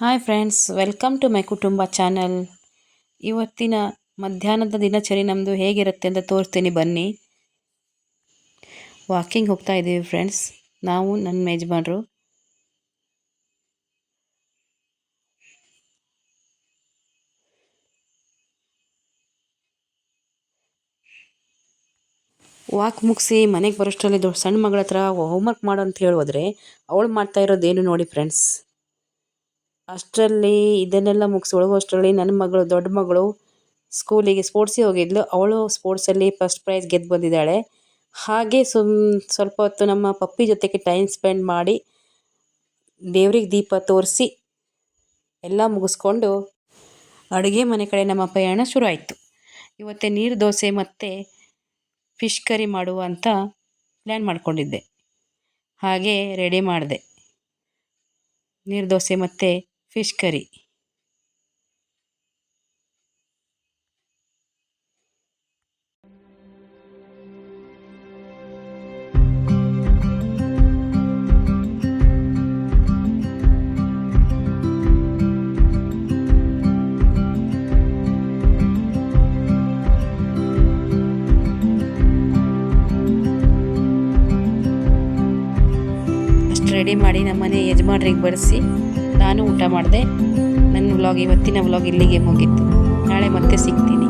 Hi friends, welcome to my ಕುಟುಂಬ channel. ಇವತ್ತಿನ ಮಧ್ಯಾಹ್ನದ ದಿನಚರಿ ನಮ್ಮದು ಹೇಗಿರುತ್ತೆ ಅಂತ ತೋರಿಸ್ತೀನಿ ಬನ್ನಿ. ವಾಕಿಂಗ್ ಹೋಗ್ತಾ ಇದ್ದೀವಿ ಫ್ರೆಂಡ್ಸ್, ನಾವು ನನ್ನ ಯಜಮಾನ್ರು. ವಾಕ್ ಮುಗಿಸಿ ಮನೆಗೆ ಬರೋಷ್ಟರಲ್ಲಿ ಸಣ್ಣ ಮಗಳ ಹತ್ರ ಹೋಮ್ವರ್ಕ್ ಮಾಡು ಅಂತ ಹೇಳೋದ್ರೆ ಅವಳು ಮಾಡ್ತಾ ಇರೋದೇನು ನೋಡಿ ಫ್ರೆಂಡ್ಸ್. ಅಷ್ಟರಲ್ಲಿ ಇದನ್ನೆಲ್ಲ ಮುಗಿಸಿ ಒಳಗೋಷ್ಟರಲ್ಲಿ ನನ್ನ ಮಗಳು, ದೊಡ್ಡ ಮಗಳು ಸ್ಕೂಲಿಗೆ ಸ್ಪೋರ್ಟ್ಸಿಗೆ ಹೋಗಿದ್ಲು. ಅವಳು ಸ್ಪೋರ್ಟ್ಸಲ್ಲಿ ಫಸ್ಟ್ ಪ್ರೈಸ್ ಗೆದ್ದು ಬಂದಿದ್ದಾಳೆ. ಹಾಗೆ ಸ್ವಲ್ಪ ಹೊತ್ತು ನಮ್ಮ ಪಪ್ಪಿ ಜೊತೆಗೆ ಟೈಮ್ ಸ್ಪೆಂಡ್ ಮಾಡಿ ದೇವ್ರಿಗೆ ದೀಪ ತೋರಿಸಿ ಎಲ್ಲ ಮುಗಿಸ್ಕೊಂಡು ಅಡುಗೆ ಮನೆ ಕಡೆ ನಮ್ಮ ಪಯಣ ಶುರು ಆಯಿತು. ಇವತ್ತೇ ನೀರು ದೋಸೆ ಮತ್ತು ಫಿಶ್ ಕರಿ ಮಾಡುವ ಅಂತ ಪ್ಲ್ಯಾನ್ ಮಾಡ್ಕೊಂಡಿದ್ದೆ. ಹಾಗೆ ರೆಡಿ ಮಾಡಿದೆ ನೀರು ದೋಸೆ ಮತ್ತು ಫಿಶ್ ಕರಿ. ರೆಡಿ ಮಾಡಿ ನಮ್ಮನೆ ಯಜಮಾನ್ರಿಗೆ ಬಡಿಸಿ ನಾನು ಊಟ ಮಾಡಿದೆ. ನನ್ನ ಇವತ್ತಿನ ವ್ಲಾಗ್ ಇಲ್ಲಿಗೆ ಮುಗೀತು. ನಾಳೆ ಮತ್ತೆ ಸಿಗ್ತೀನಿ.